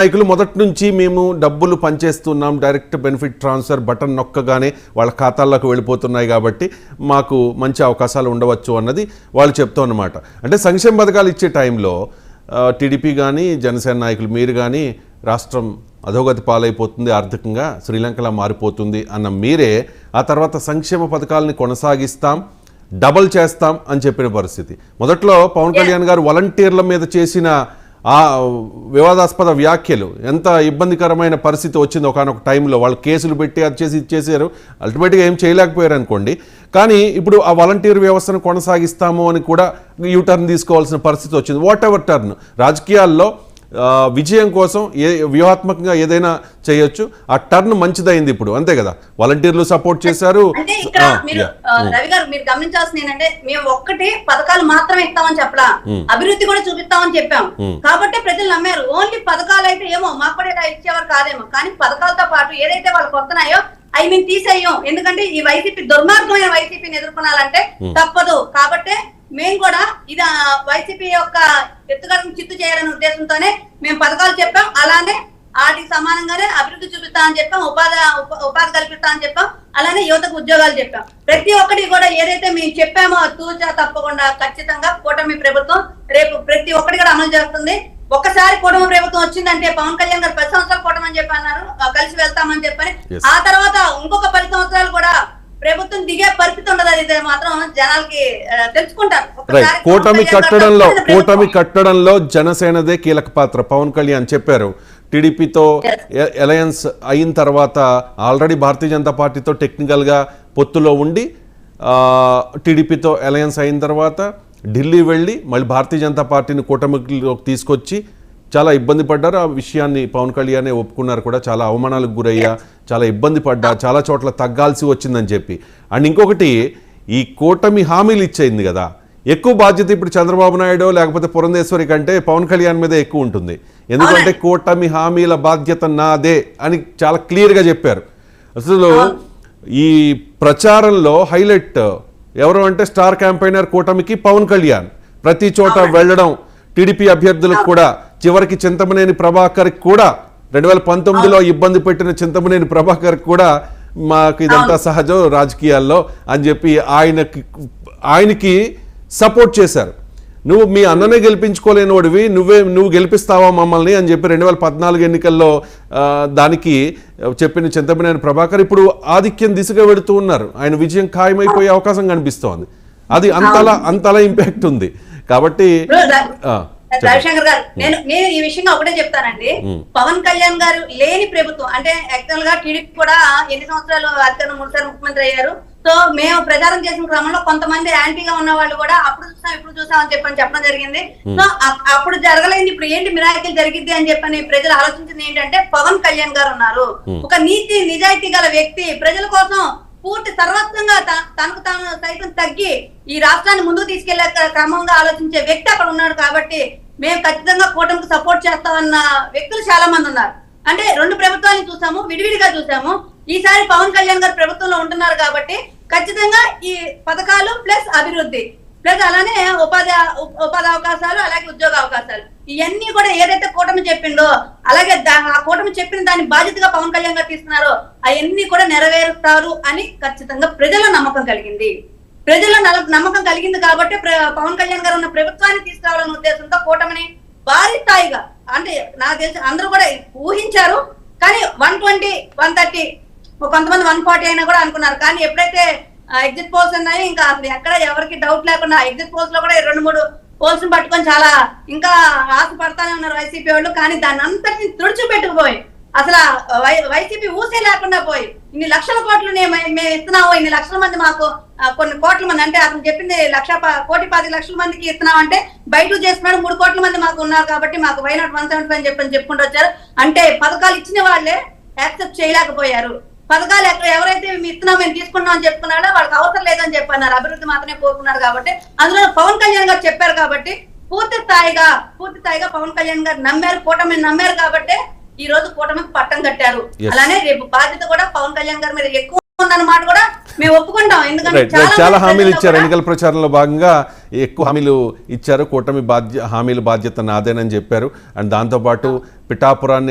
నాయకులు మొదటి నుంచి మేము డబ్బులు పనిచేస్తున్నాం, డైరెక్ట్ బెనిఫిట్ ట్రాన్స్ఫర్ బటన్ నొక్కగానే వాళ్ళ ఖాతాల్లోకి వెళ్ళిపోతున్నాయి కాబట్టి మాకు మంచి అవకాశాలు ఉండవచ్చు అన్నది వాళ్ళు చెప్తూ అన్నమాట. అంటే సంక్షేమ పథకాలు ఇచ్చే టైంలో టీడీపీ కానీ జనసేన నాయకులు మీరు కానీ రాష్ట్రం అధోగతి పాలైపోతుంది, ఆర్థికంగా శ్రీలంకలా మారిపోతుంది అన్న మీరే ఆ తర్వాత సంక్షేమ పథకాలని కొనసాగిస్తాం, డబల్ చేస్తాం అని చెప్పిన పరిస్థితి. మొదట్లో పవన్ కళ్యాణ్ గారు వాలంటీర్ల మీద చేసిన ఆ వివాదాస్పద వ్యాఖ్యలు ఎంత ఇబ్బందికరమైన పరిస్థితి వచ్చింది. ఒకనొక టైంలో వాళ్ళు కేసులు పెట్టి అది చేసి ఇచ్చేసారు, అల్టిమేట్గా ఏం చేయలేకపోయారు అనుకోండి. కానీ ఇప్పుడు ఆ వాలంటీర్ వ్యవస్థను కొనసాగిస్తాము అని కూడా యూటర్న్ తీసుకోవాల్సిన పరిస్థితి వచ్చింది. వాట్ ఎవర్ టర్న్, రాజకీయాల్లో విజయం కోసం వ్యూహాత్మకంగా ఏదైనా చేయొచ్చు. ఆ టర్న్ మంచిదైంది ఇప్పుడు, అంతే కదా. వాలంటీర్లు సపోర్ట్ చేశారు. రవి గారు మీరు గమనించాల్సింది ఏంటంటే మేము ఒక్కటి పథకాలు మాత్రమే ఇస్తామని చెప్పలా, అభివృద్ధి కూడా చూపిస్తామని చెప్పాం. కాబట్టి ప్రజలు నమ్మారు. ఓన్లీ పథకాలు అయితే ఏమో మాకు కూడా ఇచ్చేవారు కాదేమో, కానీ పథకాలతో పాటు ఏదైతే వాళ్ళకి వస్తున్నాయో అవి మేము తీసేయం. ఎందుకంటే ఈ వైసీపీ దుర్మార్గమైన వైసీపీని ఎదుర్కొనాలంటే తప్పదు. కాబట్టి మేము కూడా ఇది వైసీపీ యొక్క ఎత్తుగడను చిత్తు చేయాలనే ఉద్దేశంతోనే మేము పథకాలు చెప్పాం. అలానే వాటికి సమానంగానే అభివృద్ధి చూపిస్తామని చెప్పాం, ఉపాధి కల్పిస్తామని చెప్పాం, అలానే యువతకు ఉద్యోగాలు చెప్పాం. ప్రతి ఒక్కటి కూడా ఏదైతే మేము చెప్పామో తూచా తప్పకుండా ఖచ్చితంగా కూటమి ప్రభుత్వం రేపు ప్రతి ఒక్కటి కూడా అమలు చేస్తుంది. ఒక్కసారి కూటమి ప్రభుత్వం వచ్చిందంటే పవన్ కళ్యాణ్ గారు 10 సంవత్సరాలు కూటమి అని చెప్పి అన్నారు, కలిసి వెళ్తామని చెప్పని. ఆ తర్వాత ఇంకొక 10 సంవత్సరాలు కూడా ప్రభుత్వం దిగే పరిస్థితి ఉండదు. అది మాత్రం జనాలకి తెలుసుకుంటారు. కూటమి కట్టడంలో జనసేనదే కీలక పాత్ర. పవన్ కళ్యాణ్ చెప్పారు, టీడీపీతో అలయన్స్ అయిన తర్వాత ఆల్రెడీ భారతీయ జనతా పార్టీతో టెక్నికల్గా పొత్తులో ఉండి టీడీపీతో అలయన్స్ అయిన తర్వాత ఢిల్లీ వెళ్ళి మళ్ళీ భారతీయ జనతా పార్టీని కూటమిలోకి తీసుకొచ్చి చాలా ఇబ్బంది పడ్డారు. ఆ విషయాన్ని పవన్ కళ్యాణే ఒప్పుకున్నారు కూడా. చాలా అవమానాలకు గురయ్యా, చాలా ఇబ్బంది పడ్డా, చాలా చోట్ల తగ్గాల్సి వచ్చిందని చెప్పి. అండ్ ఇంకొకటి, ఈ కూటమి హామీలు ఇచ్చేయింది కదా, ఎక్కువ బాధ్యత ఇప్పుడు చంద్రబాబు నాయుడు లేకపోతే పురంధేశ్వరి కంటే పవన్ కళ్యాణ్ మీద ఎక్కువ ఉంటుంది. ఎందుకంటే కూటమి హామీల బాధ్యత నాదే అని చాలా క్లియర్గా చెప్పారు. అసలు ఈ ప్రచారంలో హైలైట్ ఎవరు అంటే స్టార్ క్యాంపెయినర్ కూటమికి పవన్ కళ్యాణ్. ప్రతి చోట వెళ్ళడం, టీడీపీ అభ్యర్థులకు కూడా, చివరికి చింతమనేని ప్రభాకర్కి కూడా 2019లో ఇబ్బంది పెట్టిన చింతమనేని ప్రభాకర్కి కూడా మాకు ఇదంతా సహజం రాజకీయాల్లో అని చెప్పి ఆయనకి సపోర్ట్ చేశారు. నువ్వు మీ అన్ననే గెలిపించుకోలేని వాడివి, నువ్వు గెలిపిస్తావా మమ్మల్ని అని చెప్పి 2014 ఎన్నికల్లో దానికి చెప్పిన చింతమనేని ప్రభాకర్ ఇప్పుడు ఆధిక్యం దిశగా వెళుతూ ఉన్నారు. ఆయన విజయం ఖాయమైపోయే అవకాశం కనిపిస్తోంది. అది అంతలా ఇంపాక్ట్ ఉంది. కాబట్టి రవిశంకర్ గారు, నేను ఈ విషయంగా ఒకటే చెప్తానండి. పవన్ కళ్యాణ్ గారు లేని ప్రభుత్వం అంటే యాక్చువల్ గా టీడీపీ కూడా ఎన్ని సంవత్సరాలు అధికారం 3 సార్లు ముఖ్యమంత్రి అయ్యారు. సో మేము ప్రచారం చేసిన క్రమంలో కొంతమంది యాంటీగా ఉన్న వాళ్ళు కూడా అప్పుడు చూసాం ఇప్పుడు చూసాం అని చెప్పడం జరిగింది. సో అప్పుడు జరగలేదు, ఇప్పుడు ఏంటి మిరాకిల్ జరిగింది అని చెప్పని ప్రజలు ఆలోచించింది ఏంటంటే పవన్ కళ్యాణ్ గారు ఉన్నారు. ఒక నీతి నిజాయితీ గల వ్యక్తి, ప్రజల కోసం పూర్తి సర్వస్వంగా తనకు తాను సైతం తగ్గి ఈ రాష్ట్రాన్ని ముందుకు తీసుకెళ్లే క్రమంగా ఆలోచించే వ్యక్తి అక్కడ ఉన్నాడు. కాబట్టి మేము ఖచ్చితంగా కూటమికి సపోర్ట్ చేస్తామన్న వ్యక్తులు చాలా మంది ఉన్నారు. అంటే 2 ప్రభుత్వాన్ని చూసాము, విడివిడిగా చూసాము. ఈసారి పవన్ కళ్యాణ్ గారు ప్రభుత్వంలో ఉంటున్నారు కాబట్టి ఖచ్చితంగా ఈ పథకాలు ప్లస్ అభివృద్ధి ప్లస్ అలానే ఉపాధి అవకాశాలు, అలాగే ఉద్యోగ అవకాశాలు, ఇవన్నీ కూడా ఏదైతే కూటమి చెప్పిండో అలాగే ఆ కూటమి చెప్పిన దాని బాధ్యతగా పవన్ కళ్యాణ్ గారు తీసుకున్నారో అవన్నీ కూడా నెరవేరుస్తారు అని ఖచ్చితంగా ప్రజల నమ్మకం కలిగింది. ప్రజల నమ్మకం కలిగింది కాబట్టి పవన్ కళ్యాణ్ గారు ఉన్న ప్రభుత్వాన్ని తీసుకురావాలనే ఉద్దేశంతో కూటమిని భారీ స్థాయిగా, అంటే నాకు తెలిసి అందరూ కూడా ఊహించారు. కానీ 120, 130, కొంతమంది 140 అయినా కూడా అనుకున్నారు. కానీ ఎప్పుడైతే ఎగ్జిట్ పోల్స్ ఉన్నాయి, ఇంకా అసలు ఎక్కడ ఎవరికి డౌట్ లేకుండా ఎగ్జిట్ పోల్స్ లో కూడా 2-3 పోల్స్ ని పట్టుకొని చాలా ఇంకా ఆశ పడతానే ఉన్నారు వైసీపీ వాళ్ళు. కానీ దాన్ని అంతటిని తుడిచిపెట్టుకుపోయి అసలు వైసీపీ ఊసే లేకుండా పోయి ఇన్ని లక్షల కోట్లు మేము ఇస్తున్నాము, ఇన్ని లక్షల మంది మాకు కొన్ని కోట్ల మంది, అంటే అతను చెప్పింది 1,10,10 మందికి ఇస్తున్నాం అంటే బయట చేస్తున్నాడు 3 కోట్ల మంది మాకు ఉన్నారు కాబట్టి మాకు వై నాట్ 175 చెప్పుకుంటూ వచ్చారు. అంటే పథకాలు ఇచ్చిన వాళ్ళే యాక్సెప్ట్ చేయలేకపోయారు. పథకాలు ఎవరైతే ఇస్తున్నాం మేము తీసుకున్నాం అని చెప్పుకున్నాడో వాళ్ళకి అవసరం లేదని చెప్పన్నారు, అభివృద్ధి మాత్రమే కోరుకున్నారు. కాబట్టి అందులో పవన్ కళ్యాణ్ గారు చెప్పారు కాబట్టి పూర్తి స్థాయిగా పవన్ కళ్యాణ్ గారు నమ్మారు, కూటమిని నమ్మారు. కాబట్టి ఈ రోజు కూటమికి పట్టం కట్టారు. అలానే రేపు బాధ్యత కూడా పవన్ కళ్యాణ్ గారి మీద ఎక్కువ ఉందన్నమాట కూడా మేము ఒప్పుకుంటాం. ఎందుకంటే చాలా హామీలు ఇచ్చారు ఎన్నికల ప్రచారంలో భాగంగా, ఎక్కువ హామీలు ఇచ్చారు. కూటమి హామీల బాధ్యత నాదేనని చెప్పారు. అండ్ దాంతోపాటు పిఠాపురాన్ని